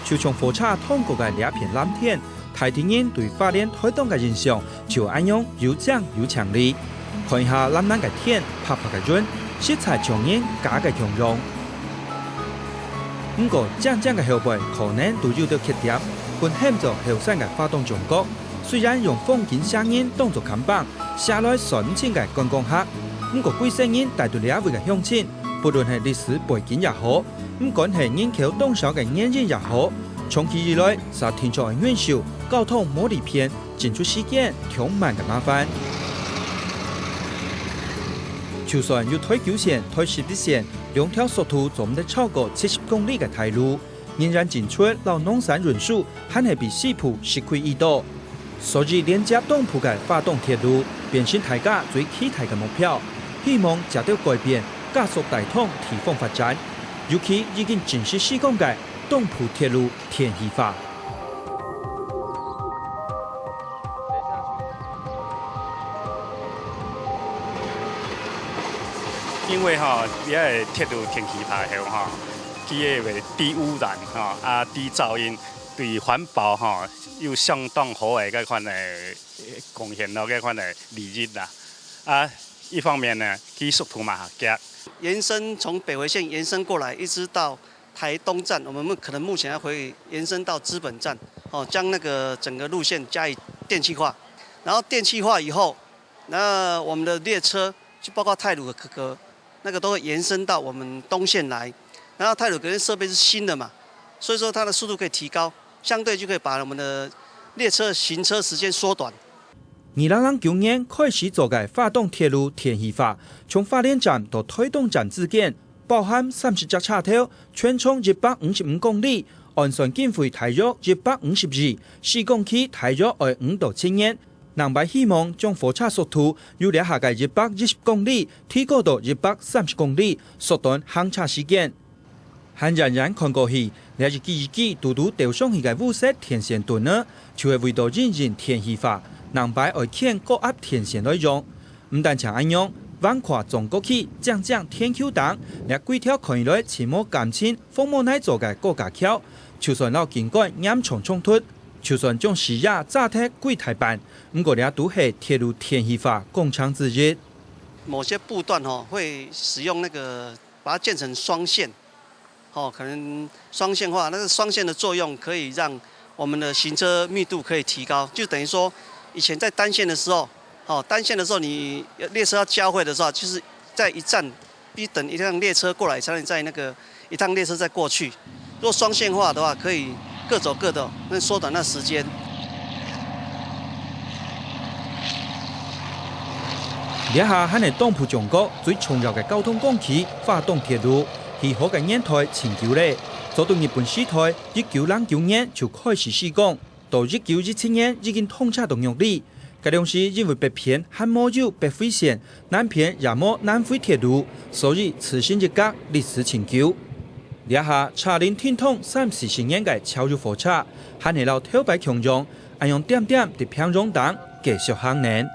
就从火车通过嘅两片蓝天，大地人对花莲推动嘅印象就安样又正又强烈。看一下蓝蓝嘅天，拍拍嘅云，色彩强人假嘅强容。不过，正嘅后背可能都有着缺点，本险做后生嘅发动中国。虽然用风景声音当作看板，写来算唔清嘅观光客，不过贵声音带到两位嘅乡亲，不论系历史背景也好，唔管系人口多少嘅原因也好，长期以来受天灾元首交通模拟片进出事件充满嘅麻烦。就算有推9线、推11线，两条速度总得超过70公里嘅台路，仍然进出老农山人数还系比西埔吃亏一多。所以连接东埔嘅发动铁路，变成大家最期待嘅目标。希望借到改变，加速大通提供发展。尤其已经正式施工嘅东埔铁路天气化。因为你个铁路天气化后佢会低污染低噪音，对环保有相当好嘅嗰款嘅贡献咯，嗰款嘅利益啦。一方面呢，佢速度嘛加。延伸从北回线延伸过来，一直到台东站，我们可能目前会延伸到资本站，将那个整个路线加以电气化。然后电气化以后，那我们的列车就包括太鲁的可可，那个都会延伸到我们东线来。然后太鲁可能设备是新的嘛，所以说它的速度可以提高，相对就可以把我们的列车行车时间缩短。2009年开始做嘅发动铁路天气化，从花莲站到推动站之间，包含30只车头，全长155公里，按算经费大约150亿，施工期大约要5到7年。南北希望将火车速度由下嘅120公里提高到130公里，缩短行车时间。很让人看过去，那是自己嘟嘟掉上去嘅雾色天线段呢，就係為到認真天氣化，南北愛牽高壓天線來用。唔但像咁樣，橫跨中國區將天橋等，那幾條看來前冇感情，風冇乃做嘅高架橋，就算老見過嚴重衝突，就算將視野炸踢幾台板，唔過咧都係鐵路天氣化工廠之一。某些步段會使用那個把它建成雙線。可能雙線化，那個雙線的作用可以讓我們的行車密度可以提高，就等於說以前在單線的時候，你列車要交匯的時候，就是在一站必須等一輛列車過來，才能在那個一趟列車再過去。如果雙線化的話，可以各走各的，那縮短那時間。以下係東埔中國最重要嘅交通工具——花東鐵路。係好嘅年代前久咧，做到日本時代1909年就開始施工，到1917年已經通車動用力。嗰陣時因為北片還冇有北回線，南片也冇南回鐵路，所以此前一格歷史前久。以下車齡聽通30年嘅超入火車，係嚟到頭擺強用，按用點點的平容等繼續行年。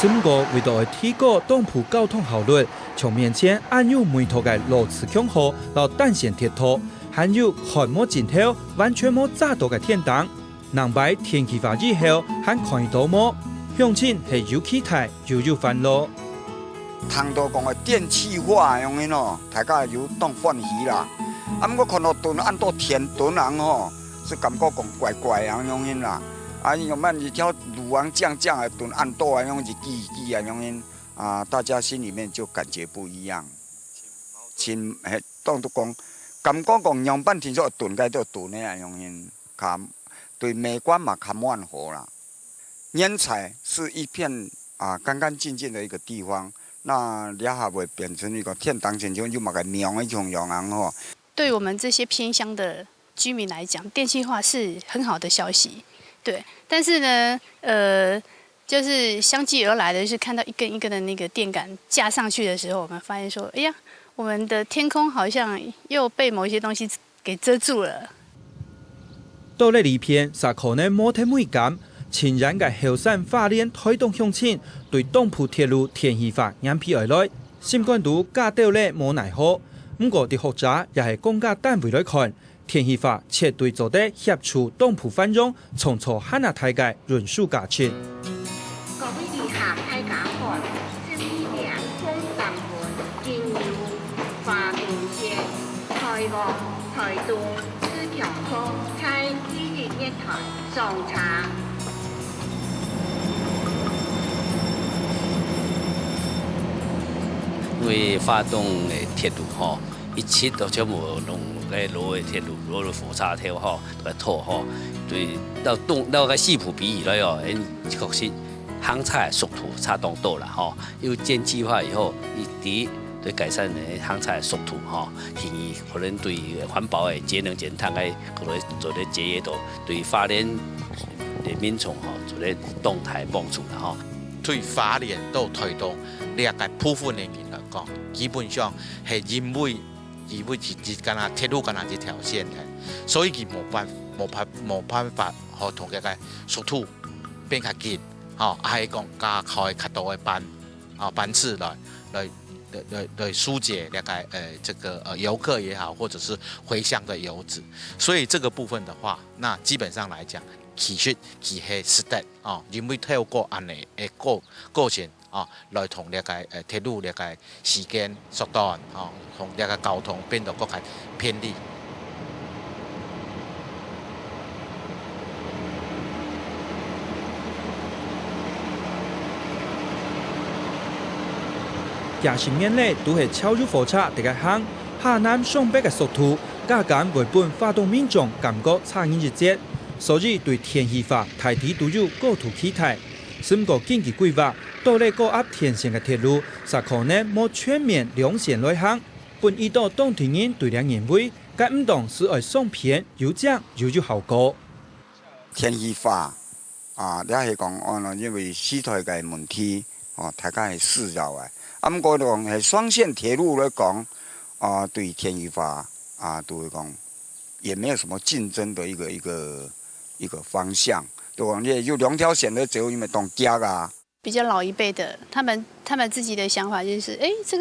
不過為到提高東埔交通效率，從面前按有每套嘅路磁強河到單線鐵路，還有看冇盡頭完全冇炸到嘅天燈，南北天氣化以後還看到冇，鄉親係有期待又有煩惱。聽到講嘅電氣化樣嘅咯，大家有當歡喜啦。不過看到頓按到天頓人是感覺講怪怪樣嘅啦。有乜一條路王降的頓按多啊，用一記大家心裡面就感覺不一樣。當都講，感覺講樣板天所頓嘅都頓嘅樣對美觀嘛較滿和啦。年彩是一片乾乾淨淨的一個地方，那也還會變成一個天堂前就嘛個廟一種樣。對我們這些偏鄉的居民來講，電氣化是很好的消息。对，但是呢，就是相繼而來的是看到一根一根的那個電桿架上去的時候，我們發現說，哎呀，我們的天空好像又被某一些東西给遮住了。到了里片，才可能摩天美感，前人嘅后山花莲推动向前，对东埔铁路填细化眼皮而来，新冠度加到咧无奈何。不过啲学者也系公家单位来看，填细化绝对做得协助东埔繁荣，创造汉下大界润树价钱。各位旅客大家好，这里是空站门建议华东街台湾台东自强科开第一台上茶。因为发动的铁路吼，一切都全部弄个路的铁路，路的火车头吼，个拖吼，对到个四浦比以来哦，确实航车速度差当多了吼。有建计划以后，对改善的航车速度吼，可能对环保的节能减碳的可能做的节约度，对花莲的民众吼做的动态帮助啦吼。对花莲到台东呢个部分的人来讲，基本上係因為干那鐵路干那一條線嘅，所以佢冇辦法和同一個速度變較緊，係講加開較多嘅班次來疏解那個這個遊客也好，或者是回鄉的遊子，所以這個部分的話，那基本上來講。其實佢係實質因為透過安尼嘅過程來同呢個鐵路呢個時間縮短同呢個交通變得更加便利。驾駛面咧都係超入火車第一行，下南上北嘅速度，加減為本發動民眾感覺差異一截。所以對填細化大體都有高度期待，不過經濟規劃到咧高壓天線嘅鐵路，實可能冇全面兩線來行。本意到當地人對兩認為，該唔當是愛送片有獎又有效果。填細化你係講因為時代嘅問題大家係試咗嘅。不過講係雙線鐵路來講對填細化都會講也沒有什麼競爭的一個方向，對吧？你有兩條線的走，因為當家啊。比較老一輩的，他們自己的想法就是，這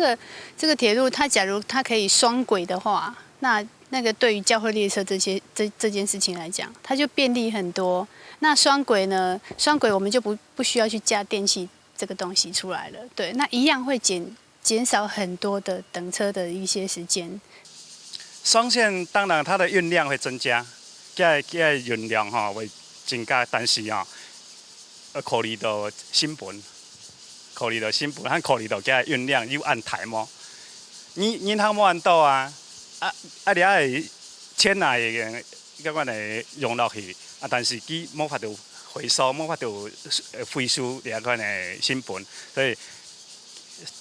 個鐵路，它假如它可以雙軌的話，那個對於交會列車這件事情來講，它就便利很多。那雙軌呢？雙軌我們就不需要去加電器這個東西出來了，對，那一樣會減少很多的等車的一些時間。雙線當然它的運量會增加。嘅運量會增加，但是考慮到成本，和考慮到嘅運量要按台麼？你通冇按到啊？你係錢啊嘅嗰個用落去，但是佢冇法度回收，冇法度回收呢個成本，所以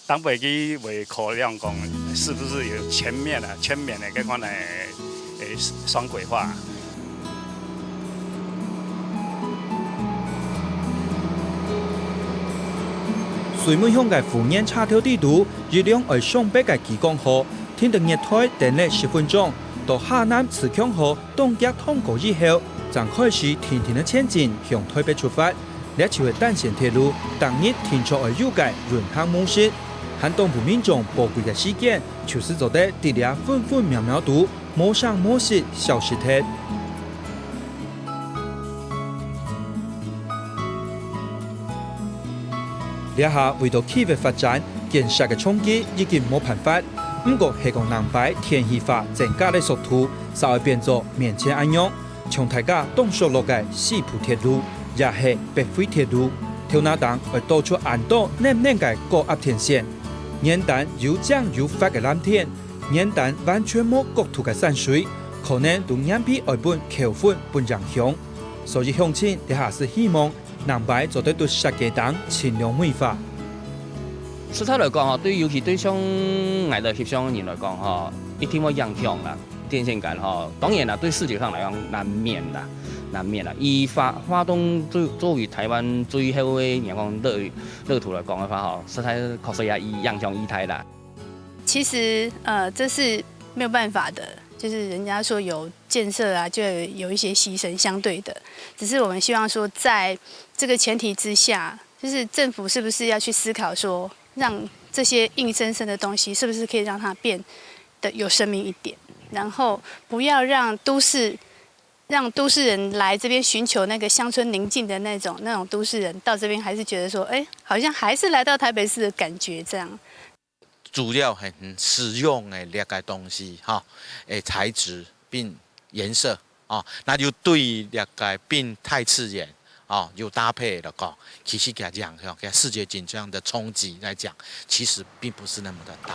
當背佢會考量講，是不是有全面的嗰個雙軌化？水門鄉嘅富源叉條地圖，月亮喺上北嘅吉江河，天定熱台等咧10分鐘，到下南慈強河東腳通過以後，就開始天天嘅前進向台北出發。呢一條嘅單線鐵路，當日天出而有嘅輪行模式，和東部民眾寶貴嘅時間，就是做得啲啲分分秒秒度，冇上冇蝕消失hết。呢下為到企業發展，建設嘅衝擊已經冇辦法。不過係講南擺填細化增加嘅速度，稍微變作面前一樣。從大家東熟落嘅四浦鐵路，也係北回鐵路，條那檔會多出很多黏嘅高壓天線。元旦有漲有發嘅藍天，元旦完全冇國土嘅山水，可能對眼皮外本扣分不影響。所以鄉親呢下是希望。南擺做得對設計黨盡量美化。實際來講對尤其對像我哋協商人來講一定會影響啦。電線桿當然啦，對視覺上來講難免啦。以花東作為台灣最好嘅陽光樂土來講嘅話實在確實也影響異態啦。其實這是沒有辦法的，就是人家说有建设啊，就有一些牺牲相对的。只是我们希望说，在这个前提之下，就是政府是不是要去思考说，让这些硬生生的东西，是不是可以让它变得有生命一点，然后不要让都市人来这边寻求那个乡村宁静的那种都市人到这边还是觉得说，哎，好像还是来到台北市的感觉这样。主要很实用的那个东西哈，材质并颜色哦，那就对那个并太刺眼哦，有搭配的讲，其实给它讲，给视觉景象的冲击来讲，其实并不是那么的大。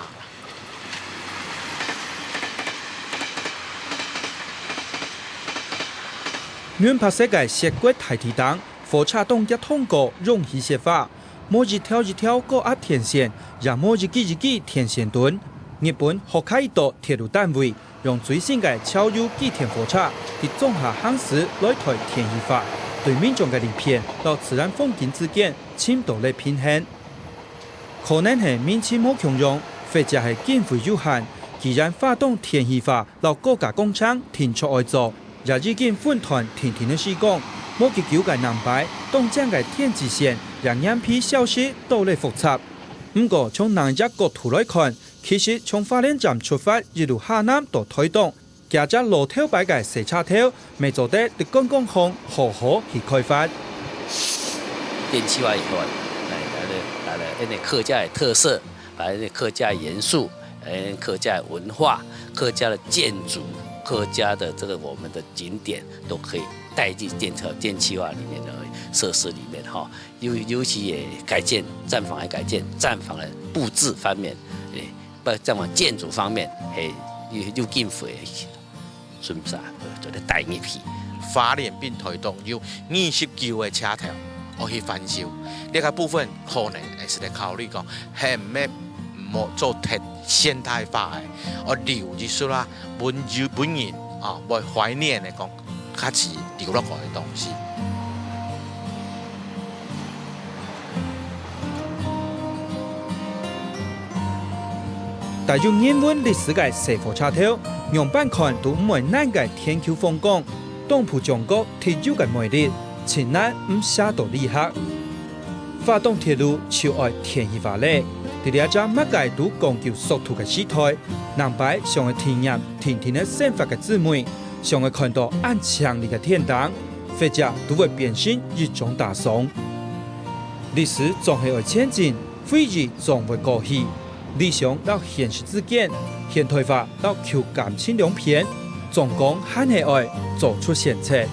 原拍摄嘅石骨大地档，火车动一通过容易设法。每一条高压天线，也每一几天线段。日本北海道铁路单位用最新嘅超优机田火车，喺综合夯实来台天气化，对民众嘅利便到自然风景之间深度嚟平衡。可能係面前冇強用，或者係經費有限。既然發動天氣化，到各家工廠停出來做，也已經分團停嘅施工。冇結構嘅南擺，東江嘅天際線，讓眼皮消息都嚟複雜。不過從南一角度來看，其實從花蓮站出發一路下南到台東，夾着路頭擺嘅洗車頭，未做得對公共空好好去開發。電氣化以後，來了，因為客家的特色，來了客家元素，客家文化、客家的建築、客家的這個我們的景點都可以帶進電氣化裡面的設施裡面哈，尤其也改建站房的改建，站房的佈置方面，站房建築方面，有經費，算唔啥，做得大一批。花蓮並推動有29個車條，我去翻修，呢個部分可能係是嚟考慮講係咩冇做太現代化嘅，我留住說啦，本人啊，為懷念嚟講，較似留落來嘅東西。大眾英文歷史嘅西火車頭，樣板看都唔係難嘅天橋風光，東埔中國鐵路嘅魅力，前難唔寫到厲害。發動鐵路就愛天氣化咧，第二隻乜嘅都講究速度嘅時代，南擺上嘅體驗天天嘅生活嘅滋味，上嘅看到暗強烈嘅天堂，或者都會變成一種大son歷史總係愛前進，回憶總會過去。理想到現實之間，現代化到求感情兩片，總講喊係愛做出選擇。